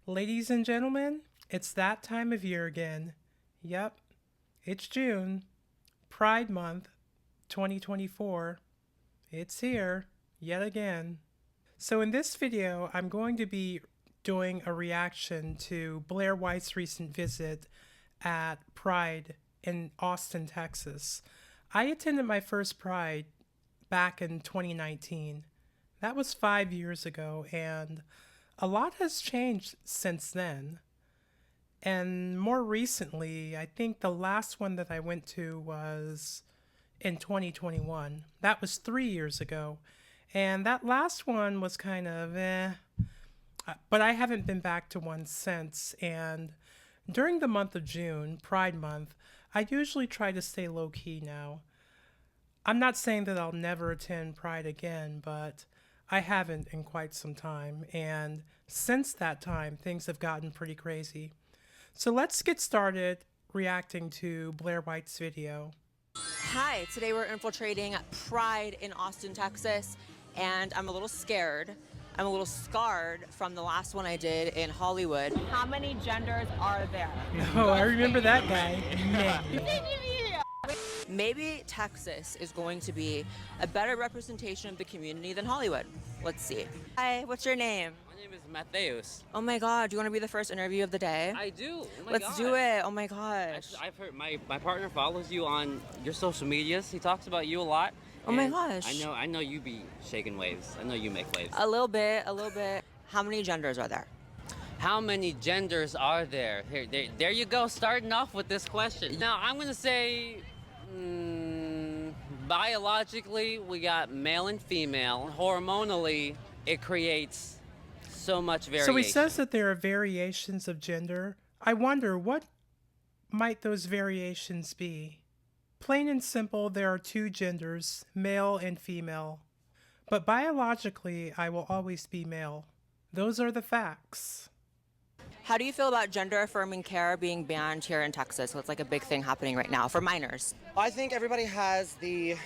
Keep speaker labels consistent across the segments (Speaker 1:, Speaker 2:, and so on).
Speaker 1: Ladies and gentlemen, it's that time of year again. Yep, it's June, Pride Month 2024. It's here, yet again. So in this video, I'm going to be doing a reaction to Blaire White's recent visit at Pride in Austin, Texas. I attended my first Pride back in 2019. That was 5 years ago, and a lot has changed since then. And more recently, I think the last one that I went to was in 2021. That was 3 years ago. And that last one was kind of but I haven't been back to one since. And during the month of June, Pride Month, I usually try to stay low key now. I'm not saying that I'll never attend Pride again, but I haven't in quite some time. And since that time, things have gotten pretty crazy. So let's get started reacting to Blaire White's video.
Speaker 2: Hi, today we're infiltrating Pride in Austin, Texas, and I'm a little scared. I'm a little scarred from the last one I did in Hollywood. How many genders are there?
Speaker 1: Oh, I remember that guy.
Speaker 2: Maybe Texas is going to be a better representation of the community than Hollywood. Let's see. Hi, what's your name?
Speaker 3: My name is Mateus.
Speaker 2: Oh my God, do you want to be the first interview of the day?
Speaker 3: I do. Oh my
Speaker 2: Let's
Speaker 3: God.
Speaker 2: do it. Oh my gosh.
Speaker 3: Actually, I've heard my partner follows you on your social medias. He talks about you a lot.
Speaker 2: Oh my
Speaker 3: and
Speaker 2: gosh.
Speaker 3: I know you be shaking waves. I know you make waves.
Speaker 2: A little bit, a little bit. How many genders are there?
Speaker 3: How many genders are there? There you go. Starting off with this question. Now I'm gonna say, biologically we got male and female. Hormonally, it creates so much variation.
Speaker 1: So he says that there are variations of gender. I wonder, what might those variations be? Plain and simple, there are two genders, male and female. But biologically, I will always be male. Those are the facts.
Speaker 2: How do you feel about gender affirming care being banned here in Texas? So it's like a big thing happening right now for minors.
Speaker 4: I think everybody has the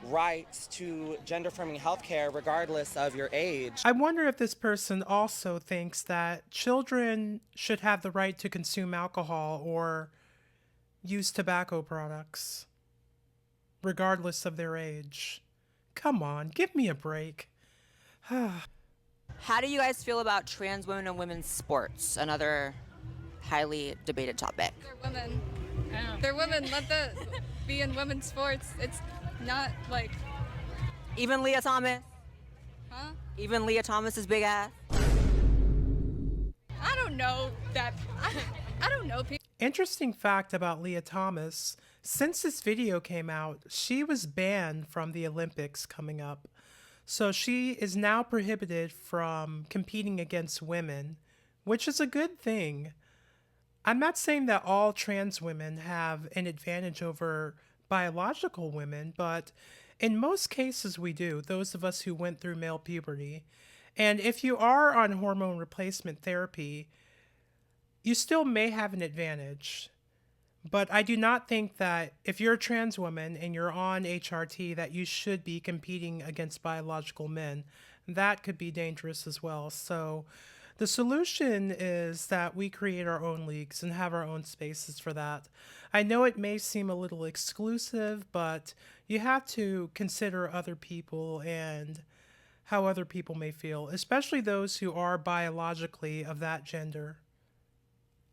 Speaker 4: rights to gender-affirming health care regardless of your age.
Speaker 1: I wonder if this person also thinks that children should have the right to consume alcohol or use tobacco products, regardless of their age. Come on, give me a break.
Speaker 2: How do you guys feel about trans women and women's sports? Another highly debated topic.
Speaker 5: They're women. They're women. Let them be in women's sports. It's not like,
Speaker 2: Even Leah Thomas?
Speaker 5: huh?
Speaker 2: Even Leah Thomas's big ass?
Speaker 5: I don't know that. I don't know people.
Speaker 1: Interesting fact about Leah Thomas, since this video came out, she was banned from the Olympics coming up. So she is now prohibited from competing against women, which is a good thing. I'm not saying that all trans women have an advantage over biological women, but in most cases we do, those of us who went through male puberty. And if you are on hormone replacement therapy, you still may have an advantage. But I do not think that if you're a trans woman and you're on HRT that you should be competing against biological men. That could be dangerous as well. So the solution is that we create our own leagues and have our own spaces for that. I know it may seem a little exclusive, but you have to consider other people and how other people may feel, especially those who are biologically of that gender.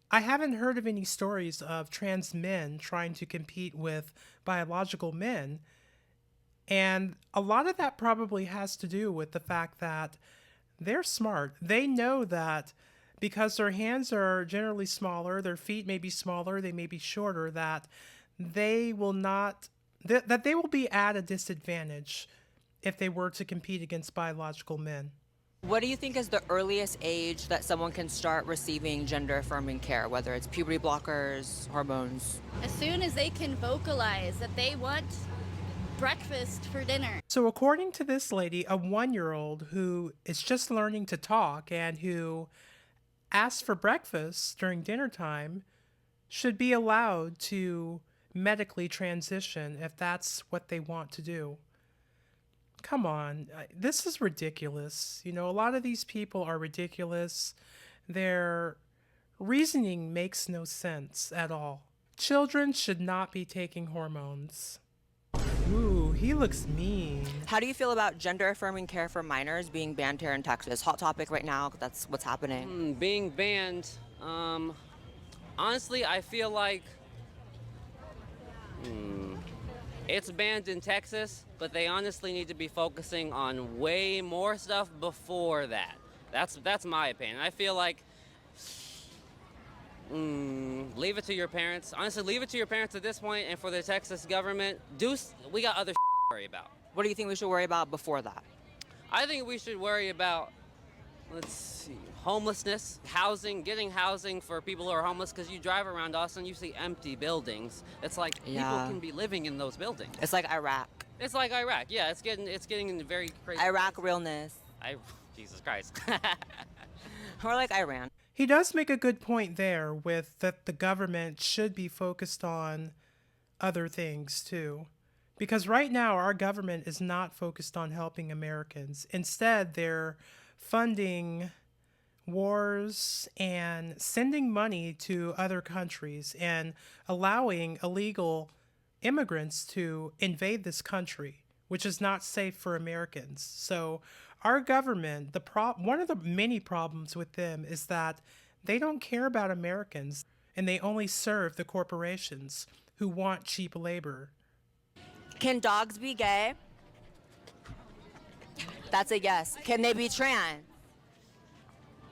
Speaker 1: I haven't heard of any stories of trans men trying to compete with biological men. And a lot of that probably has to do with the fact that they're smart. They know that because their hands are generally smaller, their feet may be smaller, they may be shorter, that they will not, that they will be at a disadvantage if they were to compete against biological men.
Speaker 2: What do you think is the earliest age that someone can start receiving gender affirming care, whether it's puberty blockers, hormones?
Speaker 6: As soon as they can vocalize that they want breakfast for dinner.
Speaker 1: So according to this lady, a 1-year-old who is just learning to talk and who asks for breakfast during dinner time should be allowed to medically transition if that's what they want to do. Come on, this is ridiculous. You know, a lot of these people are ridiculous. Their reasoning makes no sense at all. Children should not be taking hormones. Ooh, he looks mean.
Speaker 2: How do you feel about gender affirming care for minors being banned here in Texas? Hot topic right now. That's what's happening.
Speaker 3: Being banned, honestly, I feel like it's banned in Texas, but they honestly need to be focusing on way more stuff before that. That's my opinion. I feel like leave it to your parents. Honestly, leave it to your parents at this point, and for the Texas government, we got other to worry about.
Speaker 2: What do you think we should worry about before that?
Speaker 3: I think we should worry about, let's see, homelessness, housing, getting housing for people who are homeless, because you drive around Austin, you see empty buildings. It's like people can be living in those buildings.
Speaker 2: It's like Iraq.
Speaker 3: It's like Iraq. Yeah, it's getting very crazy.
Speaker 2: Iraq realness.
Speaker 3: Jesus Christ.
Speaker 2: Or like Iran.
Speaker 1: He does make a good point there with that the government should be focused on other things too. Because right now our government is not focused on helping Americans. Instead, they're funding wars and sending money to other countries and allowing illegal immigrants to invade this country, which is not safe for Americans. So our government, one of the many problems with them is that they don't care about Americans and they only serve the corporations who want cheap labor.
Speaker 2: Can dogs be gay? That's a yes. Can they be trans?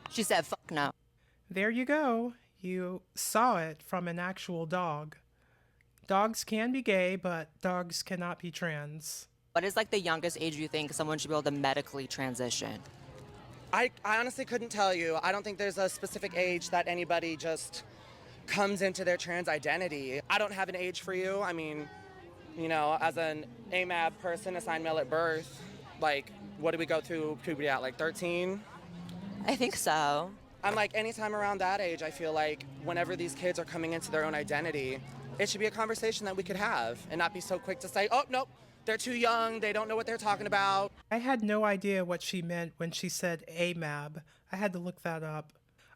Speaker 2: She said, fuck no.
Speaker 1: There you go. You saw it from an actual dog. Dogs can be gay, but dogs cannot be trans.
Speaker 2: What is like the youngest age you think someone should be able to medically transition?
Speaker 4: I honestly couldn't tell you. I don't think there's a specific age that anybody just comes into their trans identity. I don't have an age for you. I mean, you know, as an AMAB person assigned male at birth, like, what do we go through puberty at, like 13?
Speaker 2: I think so.
Speaker 4: I'm like, anytime around that age, I feel like whenever these kids are coming into their own identity, it should be a conversation that we could have and not be so quick to say, oh, nope, they're too young, they don't know what they're talking about.
Speaker 1: I had no idea what she meant when she said AMAB. I had to look that up.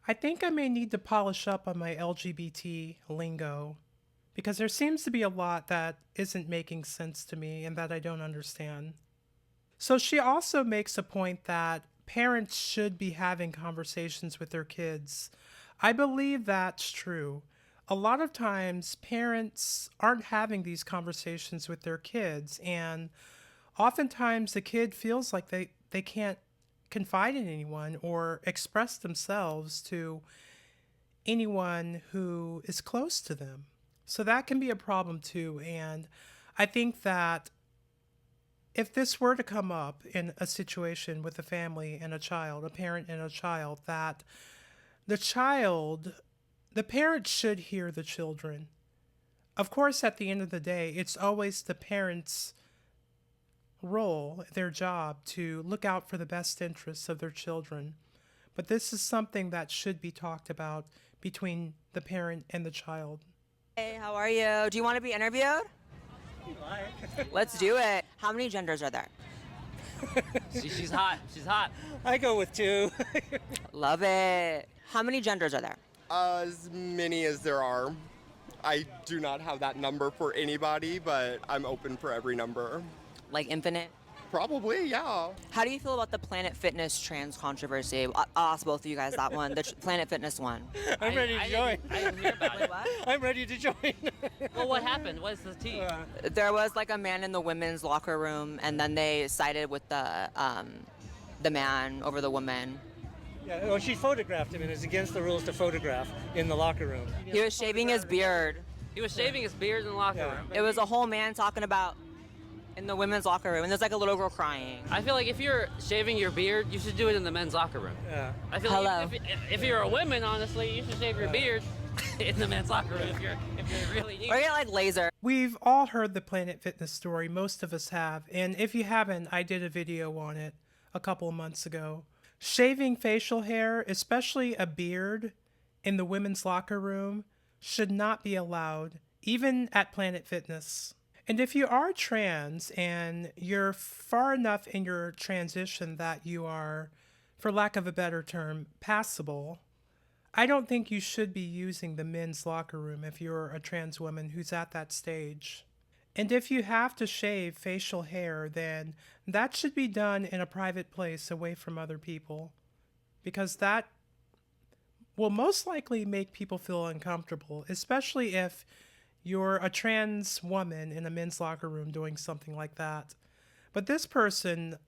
Speaker 1: I think I may need to polish up on my LGBT lingo because there seems to be a lot that isn't making sense to me and that I don't understand. So she also makes a point that parents should be having conversations with their kids. I believe that's true. A lot of times parents aren't having these conversations with their kids, and oftentimes the kid feels like they can't confide in anyone or express themselves to anyone who is close to them. So that can be a problem too. And I think that if this were to come up in a situation with a family and a child, a parent and a child, that the parents should hear the children. Of course, at the end of the day, it's always the parents' role, their job, to look out for the best interests of their children. But this is something that should be talked about between the parent and the child.
Speaker 2: Hey, how are you? Do you want to be interviewed? Let's do it. How many genders are there?
Speaker 3: She's hot. She's hot.
Speaker 7: I go with 2.
Speaker 2: Love it. How many genders are there?
Speaker 8: As many as there are. I do not have that number for anybody, but I'm open for every number.
Speaker 2: Like infinite?
Speaker 8: Probably, yeah.
Speaker 2: How do you feel about the Planet Fitness trans controversy? I'll ask both of you guys that one, the Planet Fitness one.
Speaker 7: I'm ready to join.
Speaker 3: I didn't hear about
Speaker 2: Wait,
Speaker 3: it.
Speaker 2: what?
Speaker 7: I'm ready to join.
Speaker 3: Well, what happened? What's the tea?
Speaker 2: There was like a man in the women's locker room, and then they sided with the man over the woman.
Speaker 7: Yeah, well, she photographed him, and it's against the rules to photograph in the locker room.
Speaker 2: He was shaving his beard.
Speaker 3: He was shaving his beard in the locker room.
Speaker 2: It was a whole man talking about in the women's locker room, and there's like a little girl crying.
Speaker 3: I feel like if you're shaving your beard, you should do it in the men's locker room.
Speaker 7: Yeah.
Speaker 3: I feel like if you're a woman, honestly, you should shave your beard in the men's locker room if you're really need.
Speaker 2: Or get like laser.
Speaker 1: We've all heard the Planet Fitness story. Most of us have. And if you haven't, I did a video on it a couple of months ago. Shaving facial hair, especially a beard, in the women's locker room should not be allowed, even at Planet Fitness. And if you are trans and you're far enough in your transition that you are, for lack of a better term, passable, I don't think you should be using the men's locker room if you're a trans woman who's at that stage. And if you have to shave facial hair, then that should be done in a private place away from other people, because that will most likely make people feel uncomfortable, especially if you're a trans woman in a men's locker room doing something like that. But this person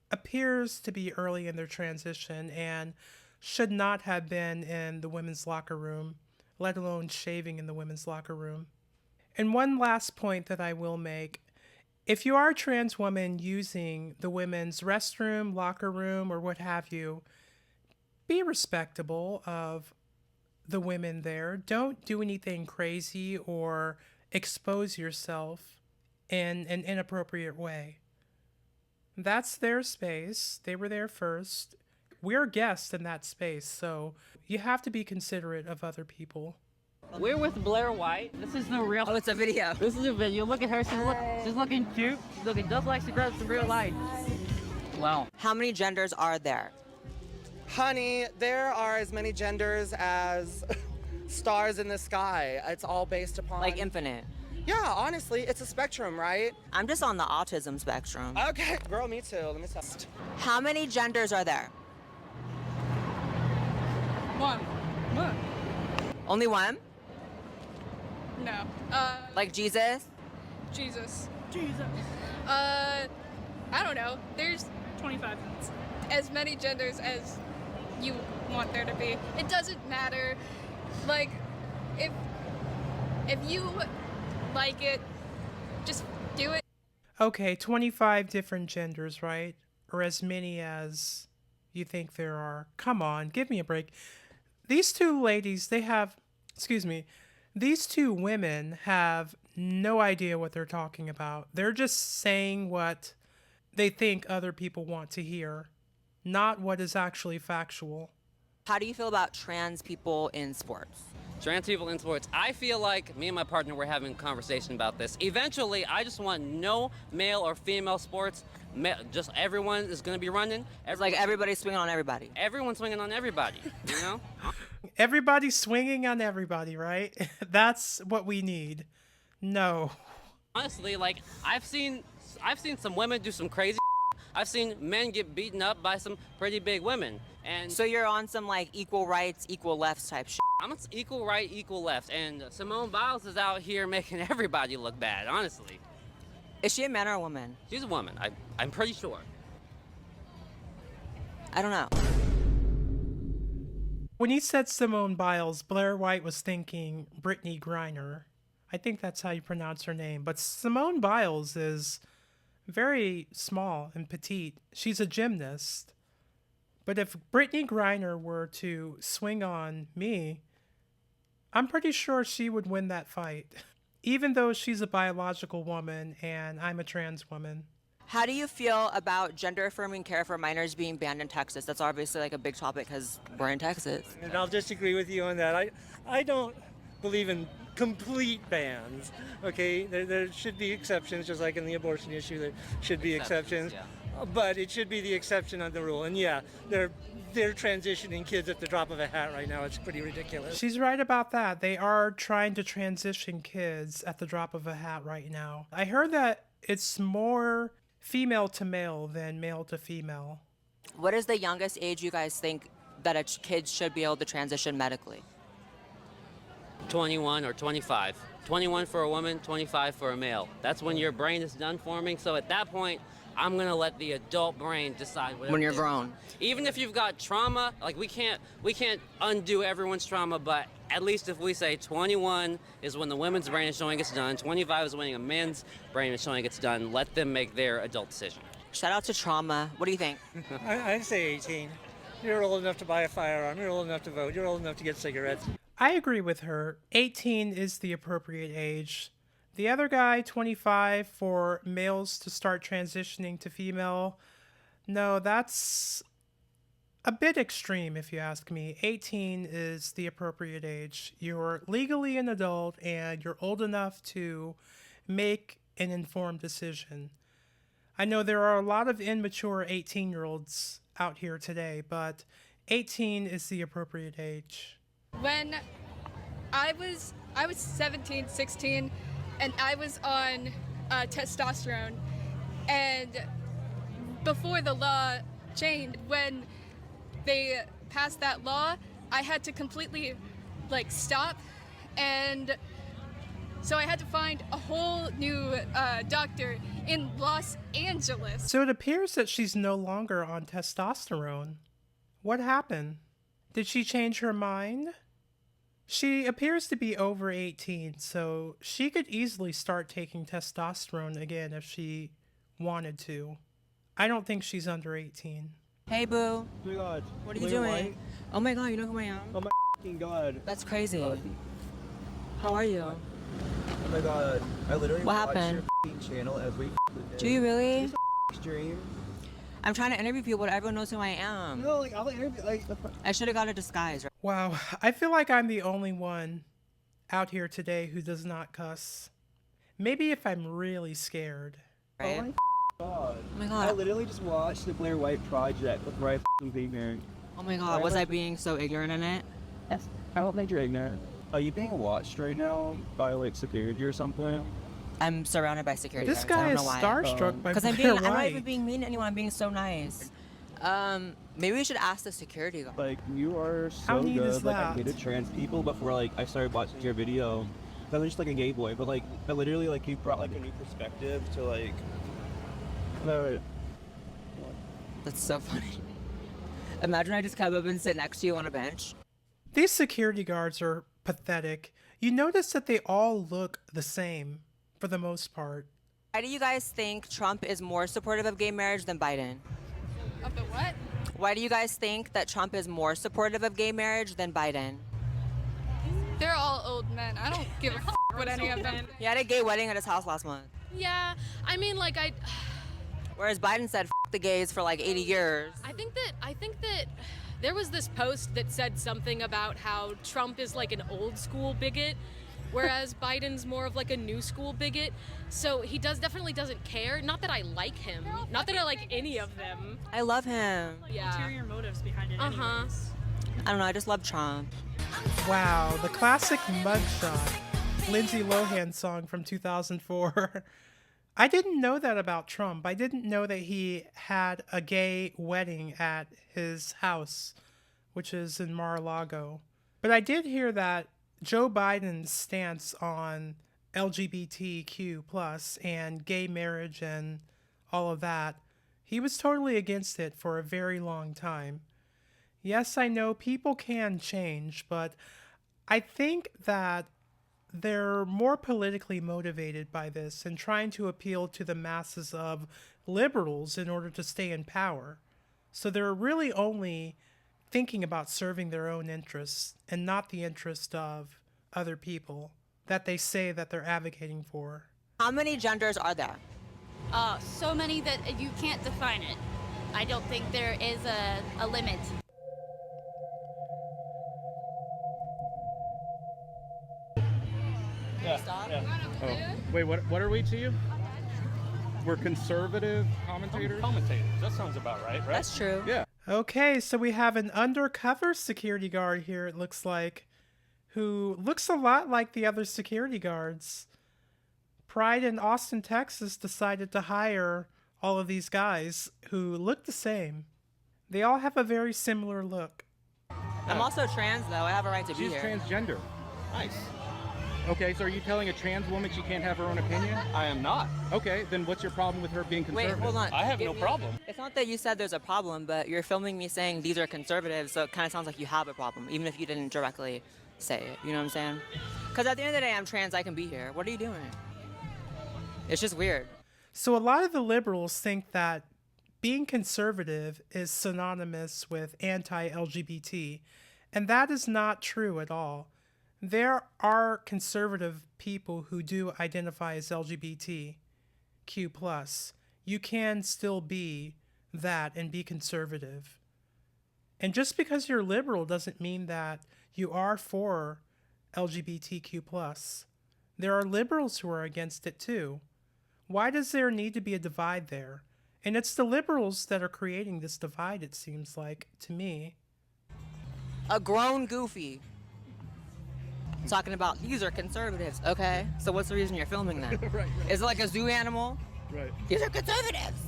Speaker 1: appears to be early in their transition and should not have been in the women's locker room, let alone shaving in the women's locker room. And one last point that I will make, if you are a trans woman using the women's restroom, locker room, or what have you, be respectable of the women there. Don't do anything crazy or expose yourself in an inappropriate way. That's their space. They were there first. We're guests in that space, so you have to be considerate of other people.
Speaker 3: We're with Blaire White. This is the real.
Speaker 2: Oh, it's a video.
Speaker 3: This is a video. Look at her. She's looking cute. She's looking just like she does in real life. Wow.
Speaker 2: How many genders are there?
Speaker 4: Honey, there are as many genders as stars in the sky. It's all based upon...
Speaker 2: Like infinite.
Speaker 4: Yeah, honestly, it's a spectrum, right?
Speaker 2: I'm just on the autism spectrum.
Speaker 4: Okay, girl, me too. Let me test.
Speaker 2: How many genders are there?
Speaker 5: One.
Speaker 2: Only one?
Speaker 5: No.
Speaker 2: Like Jesus?
Speaker 5: Jesus. I don't know. There's 25. As many genders as you want there to be. It doesn't matter. Like, if you like it, just do it.
Speaker 1: Okay, 25 different genders, right? Or as many as you think there are. Come on, give me a break. These two ladies, these two women have no idea what they're talking about. They're just saying what they think other people want to hear, not what is actually factual.
Speaker 2: How do you feel about trans people in sports?
Speaker 3: Trans people in sports. I feel like me and my partner were having a conversation about this. Eventually, I just want no male or female sports. Just everyone is going to be running.
Speaker 2: It's like everybody's swinging on everybody.
Speaker 3: Everyone's swinging on everybody, you know?
Speaker 1: Everybody's swinging on everybody, right? That's what we need. No.
Speaker 3: Honestly, like, I've seen some women do some crazy. I've seen men get beaten up by some pretty big women. And
Speaker 2: So you're on some like equal rights, equal lefts type shit.
Speaker 3: I'm equal right, equal left. And Simone Biles is out here making everybody look bad, honestly.
Speaker 2: Is she a man or a woman?
Speaker 3: She's a woman. I'm pretty sure.
Speaker 2: I don't know.
Speaker 1: When he said Simone Biles, Blaire White was thinking Brittany Griner. I think that's how you pronounce her name. But Simone Biles is very small and petite. She's a gymnast. But if Brittany Griner were to swing on me, I'm pretty sure she would win that fight. Even though she's a biological woman and I'm a trans woman.
Speaker 2: How do you feel about gender affirming care for minors being banned in Texas? That's obviously like a big topic because we're in Texas.
Speaker 7: And I'll disagree with you on that. I don't believe in complete bans. Okay, there should be exceptions, just like in the abortion issue, there should be exceptions.
Speaker 3: Yeah.
Speaker 7: But it should be the exception of the rule. And yeah, they're transitioning kids at the drop of a hat right now. It's pretty ridiculous.
Speaker 1: She's right about that. They are trying to transition kids at the drop of a hat right now. I heard that it's more female to male than male to female.
Speaker 2: What is the youngest age you guys think that a kid should be able to transition medically?
Speaker 3: 21 or 25. 21 for a woman, 25 for a male. That's when your brain is done forming. So at that point, I'm gonna let the adult brain decide whatever.
Speaker 2: When you're grown.
Speaker 3: Even if you've got trauma, like we can't undo everyone's trauma, but at least if we say 21 is when the women's brain is showing it's done, 25 is when a man's brain is showing it's done, let them make their adult decision.
Speaker 2: Shout out to trauma. What do you think?
Speaker 7: I say 18. You're old enough to buy a firearm. You're old enough to vote. You're old enough to get cigarettes.
Speaker 1: I agree with her. 18 is the appropriate age. The other guy, 25, for males to start transitioning to female, no, that's a bit extreme if you ask me. 18 is the appropriate age. You're legally an adult and you're old enough to make an informed decision. I know there are a lot of immature 18-year-olds out here today, but 18 is the appropriate age.
Speaker 5: When I was 17, 16, and I was on testosterone, and before the law changed, when they passed that law, I had to completely stop, and so I had to find a whole new doctor in Los Angeles.
Speaker 1: So it appears that she's no longer on testosterone. What happened? Did she change her mind? She appears to be over 18, so she could easily start taking testosterone again if she wanted to. I don't think she's under 18.
Speaker 2: Hey, boo.
Speaker 9: Oh my god.
Speaker 2: What are you
Speaker 9: Blaire
Speaker 2: doing?
Speaker 9: White?
Speaker 2: Oh my god, you know who I am?
Speaker 9: Oh my fucking god.
Speaker 2: That's crazy. How are you?
Speaker 9: Oh my god. I literally
Speaker 2: What
Speaker 9: watched
Speaker 2: happened?
Speaker 9: your channel as we
Speaker 2: Do you really?
Speaker 9: stream.
Speaker 2: I'm trying to interview people, but everyone knows who I am.
Speaker 9: No, I'll interview
Speaker 2: I should have got a disguise. Right?
Speaker 1: Wow, I feel like I'm the only one out here today who does not cuss. Maybe if I'm really scared.
Speaker 2: Right?
Speaker 9: Oh my god.
Speaker 2: Oh my god.
Speaker 9: I literally just watched the Blaire White project before I became married.
Speaker 2: Oh my god, was I being so ignorant in it?
Speaker 9: Yes. I don't think you're ignorant. Are you being watched right now by security or something?
Speaker 2: I'm surrounded by security
Speaker 1: This
Speaker 2: guards. I
Speaker 1: guy
Speaker 2: don't
Speaker 1: is
Speaker 2: know why.
Speaker 1: starstruck by
Speaker 2: Because I'm
Speaker 1: Blaire
Speaker 2: not
Speaker 1: White.
Speaker 2: even being mean to anyone. I'm being so nice. Maybe we should ask the security guard.
Speaker 9: You are
Speaker 1: How
Speaker 9: so
Speaker 1: neat is
Speaker 9: good. I
Speaker 1: that?
Speaker 9: hated trans people before I started watching your video. I was just a gay boy, but I literally you brought a new perspective to no.
Speaker 2: That's so funny. Imagine I just come up and sit next to you on a bench.
Speaker 1: These security guards are pathetic. You notice that they all look the same, for the most part.
Speaker 2: Why do you guys think Trump is more supportive of gay marriage than Biden?
Speaker 5: Of the what?
Speaker 2: Why do you guys think that Trump is more supportive of gay marriage than Biden?
Speaker 5: They're all old men. I don't give a what any of them.
Speaker 2: He had a gay wedding at his house last month.
Speaker 10: Yeah, I mean,
Speaker 2: Whereas Biden said the gays for 80 years.
Speaker 10: I think that there was this post that said something about how Trump is an old school bigot, whereas Biden's more of a new school bigot. So he definitely doesn't care. Not that I like him. Not that I like any of them.
Speaker 2: I love him.
Speaker 10: Yeah.
Speaker 11: Ulterior motives behind it.
Speaker 10: Uh-huh.
Speaker 11: Anyways.
Speaker 2: I don't know, I just love Trump.
Speaker 1: Wow, the classic mugshot. Lindsay Lohan song from 2004. I didn't know that about Trump. I didn't know that he had a gay wedding at his house, which is in Mar-a-Lago. But I did hear that Joe Biden's stance on LGBTQ plus and gay marriage and all of that, he was totally against it for a very long time. Yes, I know people can change, but I think that they're more politically motivated by this and trying to appeal to the masses of liberals in order to stay in power. So they're really only thinking about serving their own interests and not the interest of other people that they say that they're advocating for.
Speaker 2: How many genders are there?
Speaker 6: So many that you can't define it. I don't think there is a limit.
Speaker 12: Oh. Wait, what are we to you? We're conservative commentators?
Speaker 13: Commentators. That sounds about right?
Speaker 2: That's true.
Speaker 12: Yeah.
Speaker 1: Okay, so we have an undercover security guard here, it looks like, who looks a lot like the other security guards. Pride in Austin, Texas decided to hire all of these guys who look the same. They all have a very similar look.
Speaker 2: I'm also trans, though. I have a right to be
Speaker 12: She's
Speaker 2: here.
Speaker 12: transgender. Nice. Okay, so are you telling a trans woman she can't have her own opinion?
Speaker 13: I am not.
Speaker 12: Okay, then what's your problem with her being
Speaker 2: Wait,
Speaker 12: conservative?
Speaker 2: hold on.
Speaker 13: I have no problem.
Speaker 2: It's not that you said there's a problem, but you're filming me saying these are conservatives, so it kind of sounds like you have a problem, even if you didn't directly say it. You know what I'm saying? Because at the end of the day, I'm trans. I can be here. What are you doing? It's just weird.
Speaker 1: So a lot of the liberals think that being conservative is synonymous with anti-LGBT, and that is not true at all. There are conservative people who do identify as LGBTQ+. You can still be that and be conservative. And just because you're liberal doesn't mean that you are for LGBTQ+. There are liberals who are against it too. Why does there need to be a divide there? And it's the liberals that are creating this divide, it seems like, to me.
Speaker 2: A grown goofy. Talking about these are conservatives. Okay, so what's the reason you're filming them?
Speaker 12: Right.
Speaker 2: Is it like a zoo animal?
Speaker 12: Right.
Speaker 2: These are conservatives.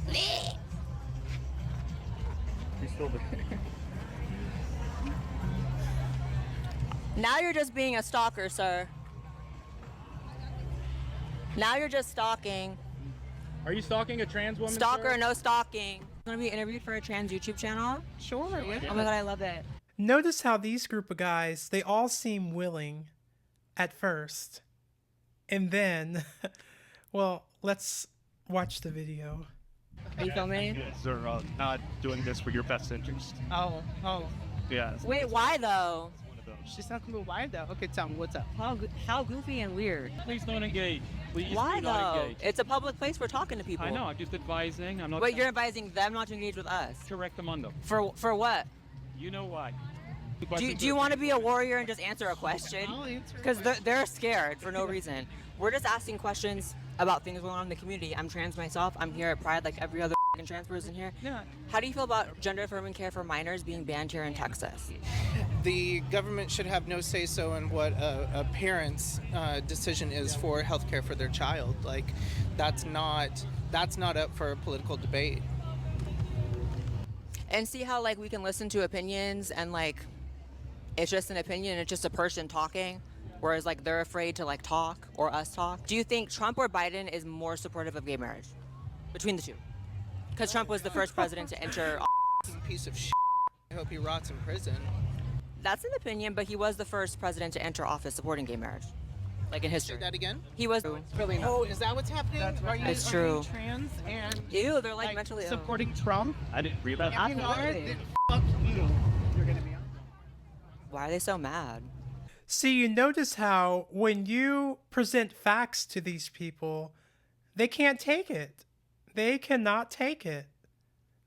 Speaker 12: He's still there.
Speaker 2: Now you're just being a stalker, sir. Now you're just stalking.
Speaker 12: Are you stalking a trans woman?
Speaker 2: Stalker,
Speaker 12: sir?
Speaker 2: no stalking. Want to be interviewed for a trans YouTube channel?
Speaker 1: Sure.
Speaker 2: Oh my god, I love it.
Speaker 1: Notice how these group of guys, they all seem willing at first. And then, well, let's watch the video.
Speaker 2: Are you filming?
Speaker 13: Yes, they're not doing this for your best interest.
Speaker 11: Oh.
Speaker 13: Yeah.
Speaker 2: Wait, why though?
Speaker 13: One of those.
Speaker 11: She's talking about why though? Okay, tell me, what's up?
Speaker 2: How goofy and weird.
Speaker 13: Please don't engage. Please
Speaker 2: Why
Speaker 13: do not
Speaker 2: though?
Speaker 13: engage.
Speaker 2: It's a public place. We're talking to people.
Speaker 13: I know. I'm just advising. I'm not.
Speaker 2: Wait, you're advising them not to engage with us.
Speaker 13: correct them on them.
Speaker 2: For what?
Speaker 13: You know why?
Speaker 2: Do you want to be a warrior and just answer a question?
Speaker 11: I'll answer.
Speaker 2: Because they're scared for no reason. We're just asking questions about things going on in the community. I'm trans myself. I'm here at Pride like every other trans person here.
Speaker 11: Yeah.
Speaker 2: How do you feel about gender affirming care for minors being banned here in Texas?
Speaker 11: The government should have no say-so in what a parent's decision is for healthcare for their child. Like, that's not up for a political debate.
Speaker 2: And see how like we can listen to opinions and like it's just an opinion, it's just a person talking, whereas like they're afraid to like talk or us talk. Do you think Trump or Biden is more supportive of gay marriage between the two? Because Trump was the first president to enter.
Speaker 11: Piece of shit. I hope he rots in prison.
Speaker 2: That's an opinion, but he was the first president to enter office supporting gay marriage, like in history.
Speaker 11: Say that again?
Speaker 2: He was really not.
Speaker 11: Oh, is that what's happening? Are you,
Speaker 2: It's
Speaker 11: are
Speaker 2: true.
Speaker 11: you trans and
Speaker 2: Ew, they're like mentally ill.
Speaker 11: supporting Trump?
Speaker 13: I didn't read that.
Speaker 11: If you are,
Speaker 2: Absolutely.
Speaker 11: then fuck you. You're gonna be on.
Speaker 2: Why are they so mad?
Speaker 1: See, you notice how when you present facts to these people, they can't take it. They cannot take it.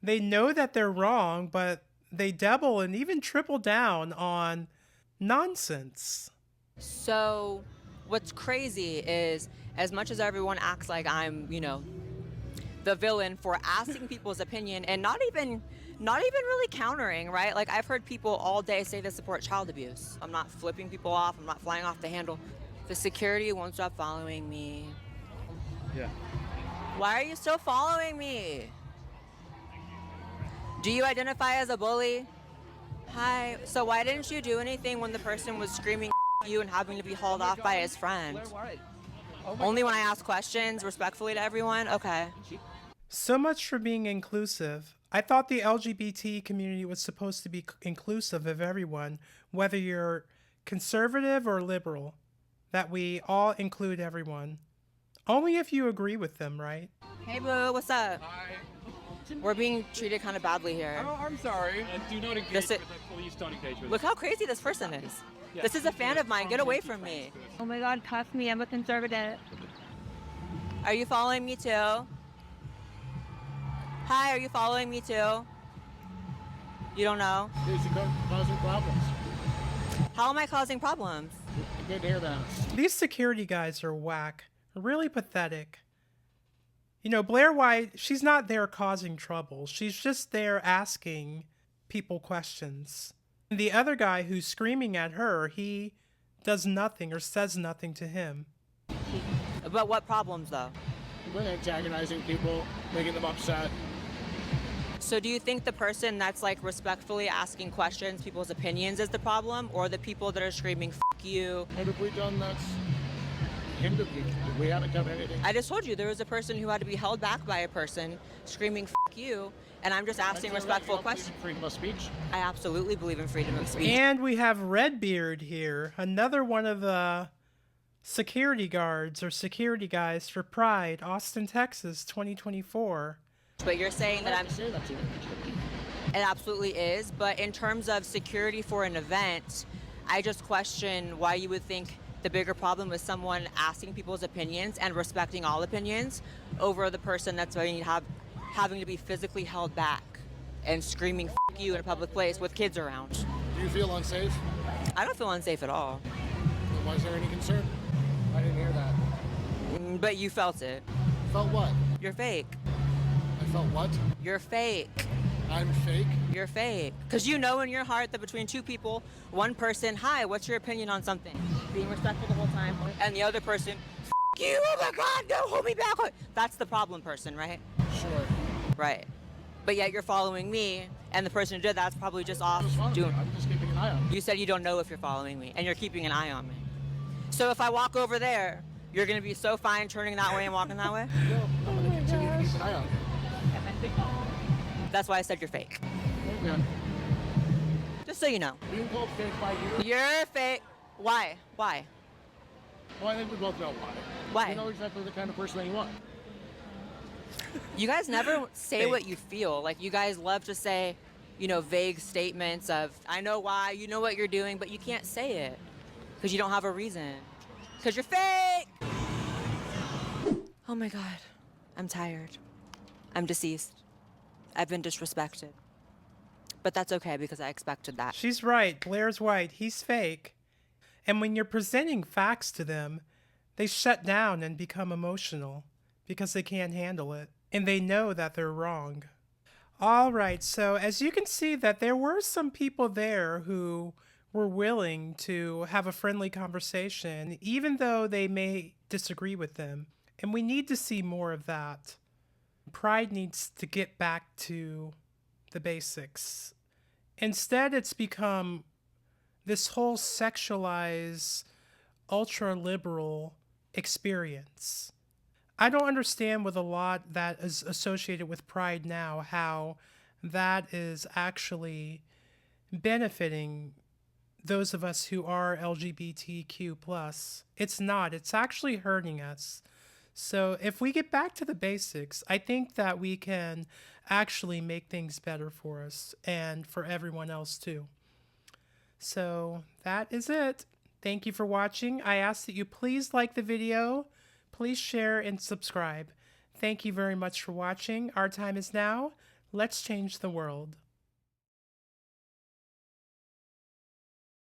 Speaker 1: They know that they're wrong, but they double and even triple down on nonsense.
Speaker 2: So, what's crazy is as much as everyone acts like I'm, the villain for asking people's opinion and not even really countering, right? Like I've heard people all day say they support child abuse. I'm not flipping people off. I'm not flying off the handle. The security won't stop following me.
Speaker 12: Yeah.
Speaker 2: Why are you still following me? Do you identify as a bully? Hi. So why didn't you do anything when the person was screaming you and having to be hauled off by his friend? Only when I ask questions respectfully to everyone? Okay.
Speaker 1: So much for being inclusive. I thought the LGBT community was supposed to be inclusive of everyone, whether you're conservative or liberal, that we all include everyone. Only if you agree with them, right?
Speaker 2: Hey, boo, what's up?
Speaker 12: Hi.
Speaker 2: We're being treated kind of badly here.
Speaker 12: Oh, I'm sorry.
Speaker 13: Do not engage
Speaker 2: This
Speaker 13: with it. Please don't engage with
Speaker 2: Look
Speaker 13: it.
Speaker 2: how crazy this person is.
Speaker 13: Yeah.
Speaker 2: This is a fan of mine. Get away from me.
Speaker 14: Oh my God, cuff me. I'm a conservative.
Speaker 2: Are you following me too? Hi, are you following me too? You don't know?
Speaker 12: Basically causing problems.
Speaker 2: How am I causing problems?
Speaker 12: I didn't hear that.
Speaker 1: These security guys are whack. Really pathetic. Blaire White, she's not there causing trouble. She's just there asking people questions. And the other guy who's screaming at her, he does nothing or says nothing to him.
Speaker 2: But what problems though?
Speaker 12: We're antagonizing people, making them upset.
Speaker 2: So do you think the person that's like respectfully asking questions, people's opinions is the problem, or the people that are screaming "F you"?
Speaker 12: What have we done that's hindered you? We haven't done anything.
Speaker 2: I just told you there was a person who had to be held back by a person screaming "F you," and I'm just asking respectful questions.
Speaker 12: Freedom of speech.
Speaker 2: I absolutely believe in freedom of speech.
Speaker 1: And we have Redbeard here, another one of the security guards or security guys for Pride, Austin, Texas, 2024.
Speaker 2: But you're saying that it absolutely is. But in terms of security for an event, I just question why you would think the bigger problem is someone asking people's opinions and respecting all opinions over the person that's going to having to be physically held back and screaming "F you" in a public place with kids around.
Speaker 12: Do you feel unsafe?
Speaker 2: I don't feel unsafe at all.
Speaker 12: Then why is there any concern? I didn't hear that.
Speaker 2: But you felt it.
Speaker 12: Felt what?
Speaker 2: You're fake.
Speaker 12: I felt what?
Speaker 2: You're fake.
Speaker 15: I'm fake.
Speaker 2: You're fake. Because you know in your heart that between two people, one person, hi, what's your opinion on something? Being respectful the whole time. And the other person, you, oh my God, no, hold me back. That's the problem person, right?
Speaker 15: Sure.
Speaker 2: Right. But yet you're following me, and the person who did that's probably just off doing.
Speaker 15: I'm just keeping an eye on you.
Speaker 2: You said you don't know if you're following me, and you're keeping an eye on me. So if I walk over there, you're going to be so fine turning that way and walking that way?
Speaker 15: No, I'm going to continue to keep an eye on you.
Speaker 2: That's why I said you're fake.
Speaker 15: Okay.
Speaker 2: Just so you know.
Speaker 15: Being called fake by you?
Speaker 2: You're fake. Why? Why?
Speaker 15: Well, I think we both know why.
Speaker 2: Why?
Speaker 15: You know exactly the kind of person that you want.
Speaker 2: You guys never say what you feel. Like, you guys love to say, you know, vague statements of, I know why, you know what you're doing, but you can't say it because you don't have a reason. Because you're fake! Oh my God. I'm tired. I'm deceased. I've been disrespected. But that's okay because I expected that.
Speaker 1: She's right. Blaire's right. He's fake. And when you're presenting facts to them, they shut down and become emotional because they can't handle it. And they know that they're wrong. All right, so as you can see that there were some people there who were willing to have a friendly conversation, even though they may disagree with them. And we need to see more of that. Pride needs to get back to the basics. Instead, it's become this whole sexualized, ultra-liberal experience. I don't understand with a lot that is associated with Pride now, how that is actually benefiting those of us who are LGBTQ+. It's not. It's actually hurting us. So if we get back to the basics, I think that we can actually make things better for us and for everyone else too. So that is it. Thank you for watching. I ask that you please like the video. Please share and subscribe. Thank you very much for watching. Our time is now. Let's change the world.